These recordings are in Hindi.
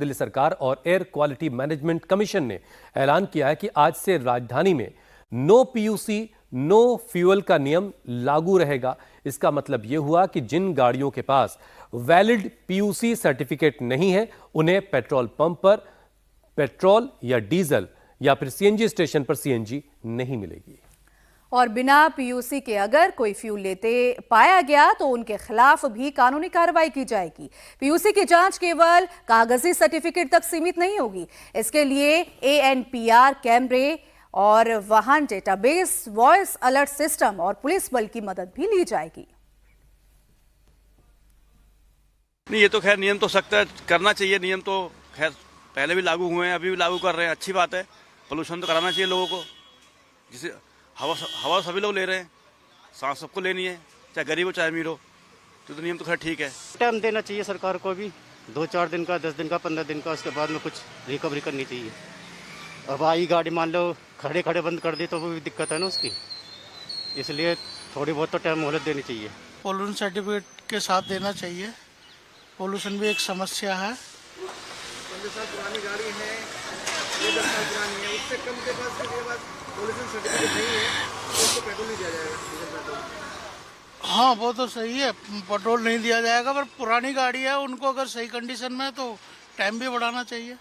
दिल्ली सरकार और एयर क्वालिटी मैनेजमेंट कमीशन ने ऐलान किया है कि आज से राजधानी में नो पीयूसी नो फ्यूल का नियम लागू रहेगा। इसका मतलब यह हुआ कि जिन गाड़ियों के पास वैलिड पीयूसी सर्टिफिकेट नहीं है उन्हें पेट्रोल पंप पर पेट्रोल या डीजल या फिर सीएनजी स्टेशन पर सीएनजी नहीं मिलेगी। और बिना पीयूसी के अगर कोई फ्यूल लेते पाया गया तो उनके खिलाफ भी कानूनी कार्रवाई की जाएगी। पीयूसी की जांच केवल कागजी सर्टिफिकेट तक सीमित नहीं होगी। इसके लिए एएनपीआर कैमरे और वाहन डेटाबेस, वॉइस अलर्ट सिस्टम और पुलिस बल की मदद भी ली जाएगी। नहीं, ये तो खैर नियम तो सख्त है, करना चाहिए। नियम तो खैर पहले भी लागू हुए हैं, अभी भी लागू कर रहे हैं, अच्छी बात है। पोल्यूशन तो कराना चाहिए लोगों को, जिसे हवा सभी लोग ले रहे हैं, सांस सबको लेनी है, चाहे गरीब हो चाहे अमीर हो। तो नियम तो खैर ठीक है। टाइम देना चाहिए सरकार को भी, 2-4 दिन का, 10 दिन का, 15 दिन का, उसके बाद में कुछ रिकवरी करनी चाहिए। अब आई गाड़ी मान लो खड़े खड़े बंद कर दी तो वो भी दिक्कत है ना उसकी, इसलिए थोड़ी बहुत तो टाइम मोहलत देनी चाहिए। पोल्यूशन सर्टिफिकेट के साथ देना चाहिए, पोल्यूशन भी एक समस्या है। 15 साल पुरानी गाड़ी है, 10 साल पुरानी है, उससे कम के पास पोल्यूशन सर्टिफिकेट नहीं है तो उसको पेट्रोल नहीं दिया जाएगा, डीजल पेट्रोल। हाँ, वो तो सही है, पेट्रोल नहीं दिया जाएगा, पर पुरानी गाड़ी है उनको अगर सही कंडीशन में है तो टाइम भी बढ़ाना चाहिए।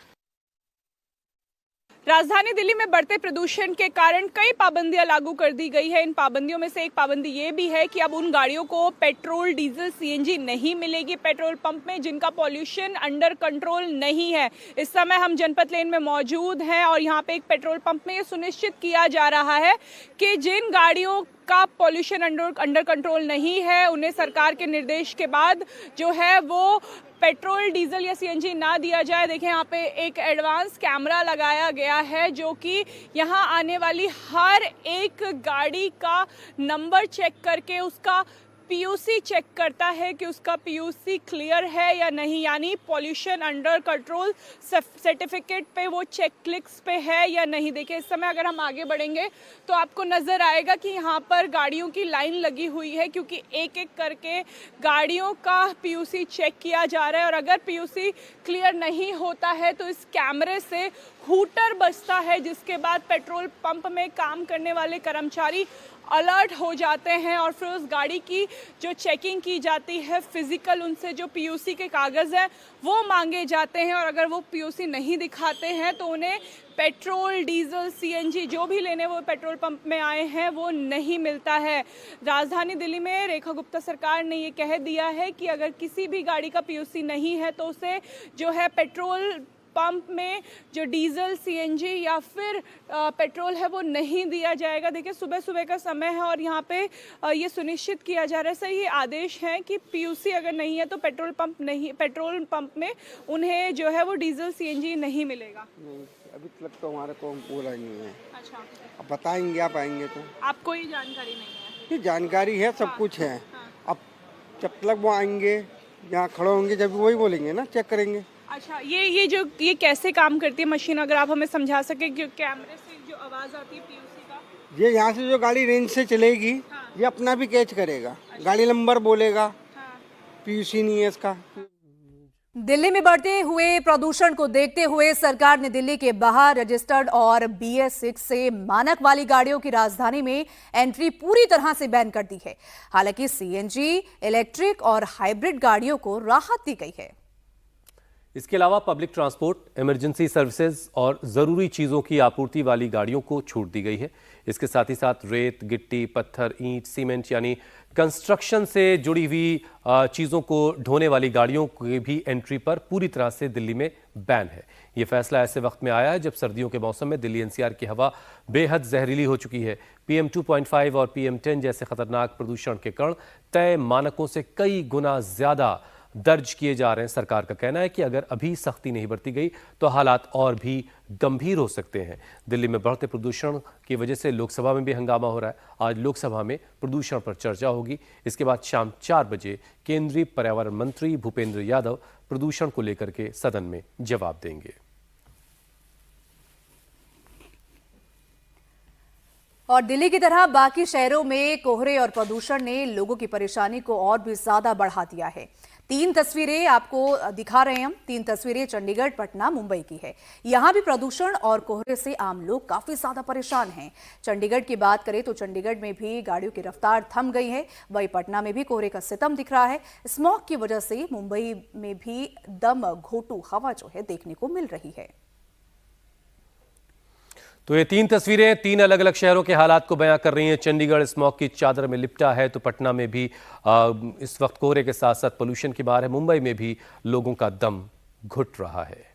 राजधानी दिल्ली में बढ़ते प्रदूषण के कारण कई पाबंदियां लागू कर दी गई है। इन पाबंदियों में से एक पाबंदी ये भी है कि अब उन गाड़ियों को पेट्रोल, डीजल, सीएनजी नहीं मिलेगी पेट्रोल पंप में जिनका पॉल्यूशन अंडर कंट्रोल नहीं है। इस समय हम जनपद लेन में मौजूद हैं और यहाँ पे एक पेट्रोल पंप में ये सुनिश्चित किया जा रहा है कि जिन गाड़ियों का पॉल्यूशन अंडर कंट्रोल नहीं है उन्हें सरकार के निर्देश के बाद जो है वो पेट्रोल, डीजल या सीएनजी ना दिया जाए। देखिए यहाँ पे एक एडवांस कैमरा लगाया गया है जो कि यहाँ आने वाली हर एक गाड़ी का नंबर चेक करके उसका पीयूसी चेक करता है कि उसका पीयूसी क्लियर है या नहीं, यानी पॉल्यूशन अंडर कंट्रोल सर्टिफिकेट पे वो चेक क्लिक्स पे है या नहीं। देखिए इस समय अगर हम आगे बढ़ेंगे तो आपको नज़र आएगा कि यहाँ पर गाड़ियों की लाइन लगी हुई है क्योंकि एक एक करके गाड़ियों का पीयूसी चेक किया जा रहा है और अगर पीयूसी क्लियर नहीं होता है तो इस कैमरे से हूटर बजता है जिसके बाद पेट्रोल पंप में काम करने वाले कर्मचारी अलर्ट हो जाते हैं और फिर उस गाड़ी की जो चेकिंग की जाती है फिजिकल, उनसे जो पीयूसी के कागज़ हैं वो मांगे जाते हैं और अगर वो पीयूसी नहीं दिखाते हैं तो उन्हें पेट्रोल, डीजल, सीएनजी जो भी लेने वो पेट्रोल पंप में आए हैं वो नहीं मिलता है। राजधानी दिल्ली में रेखा गुप्ता सरकार ने ये कह दिया है कि अगर किसी भी गाड़ी का पीयूसी नहीं है तो उसे जो है पेट्रोल पंप में जो डीजल, सीएनजी या फिर पेट्रोल है वो नहीं दिया जाएगा। देखिए सुबह सुबह का समय है और यहाँ पे ये सुनिश्चित किया जा रहा है, सही आदेश है कि पीयूसी अगर नहीं है तो पेट्रोल पंप में उन्हें जो है वो डीजल, सीएनजी नहीं मिलेगा। नहीं, अभी तक तो हमारे को बोला नहीं है। अच्छा, अब बताएंगे, आप आएंगे तो। आपको ये जानकारी नहीं है? ये जानकारी है, सब कुछ है। अब जब तक वो आएंगे यहाँ खड़े होंगे जब वही बोलेंगे ना, चेक करेंगे। अच्छा, ये कैसे काम करती है मशीन, अगर आप हमें समझा सके कि कैमरे से जो आवाज आती है पीयूसी का, ये यहाँ से जो गाड़ी रेंज से चलेगी ये अपना भी कैच करेगा, गाड़ी नंबर बोलेगा, पीयूसी नहीं है इसका। दिल्ली में बढ़ते हुए प्रदूषण को देखते हुए सरकार ने दिल्ली के बाहर रजिस्टर्ड और BS6 से मानक वाली गाड़ियों की राजधानी में एंट्री पूरी तरह से बैन कर दी है। हालांकि सीएनजी, इलेक्ट्रिक और हाइब्रिड गाड़ियों को राहत दी गई है। इसके अलावा पब्लिक ट्रांसपोर्ट, इमरजेंसी सर्विसेज और जरूरी चीजों की आपूर्ति वाली गाड़ियों को छूट दी गई है। इसके साथ ही साथ रेत, गिट्टी, पत्थर, ईंट, सीमेंट यानी कंस्ट्रक्शन से जुड़ी हुई चीजों को ढोने वाली गाड़ियों की भी एंट्री पर पूरी तरह से दिल्ली में बैन है। यह फैसला ऐसे वक्त में आया है जब सर्दियों के मौसम में दिल्ली एनसीआर की हवा बेहद जहरीली हो चुकी है। PM 2.5 और PM 10 जैसे खतरनाक प्रदूषण के कण तय मानकों से कई गुना ज्यादा दर्ज किए जा रहे हैं। सरकार का कहना है कि अगर अभी सख्ती नहीं बरती गई तो हालात और भी गंभीर हो सकते हैं। दिल्ली में बढ़ते प्रदूषण की वजह से लोकसभा में भी हंगामा हो रहा है। आज लोकसभा में प्रदूषण पर चर्चा होगी। इसके बाद शाम 4 बजे केंद्रीय पर्यावरण मंत्री भूपेंद्र यादव प्रदूषण को लेकर के सदन में जवाब देंगे। और दिल्ली की तरह बाकी शहरों में कोहरे और प्रदूषण ने लोगों की परेशानी को और भी ज्यादा बढ़ा दिया है। तीन तस्वीरें आपको दिखा रहे हैं हम। तीन तस्वीरें चंडीगढ़, पटना, मुंबई की है। यहां भी प्रदूषण और कोहरे से आम लोग काफी ज्यादा परेशान हैं। चंडीगढ़ की बात करें तो चंडीगढ़ में भी गाड़ियों की रफ्तार थम गई है। वहीं पटना में भी कोहरे का सितम दिख रहा है। स्मॉग की वजह से मुंबई में भी दम घोटू हवा जो है देखने को मिल रही है। तो ये तीन तस्वीरें तीन अलग अलग शहरों के हालात को बयां कर रही हैं। चंडीगढ़ स्मॉग की चादर में लिपटा है, तो पटना में भी इस वक्त कोहरे के साथ साथ पोल्यूशन की मार है। मुंबई में भी लोगों का दम घुट रहा है।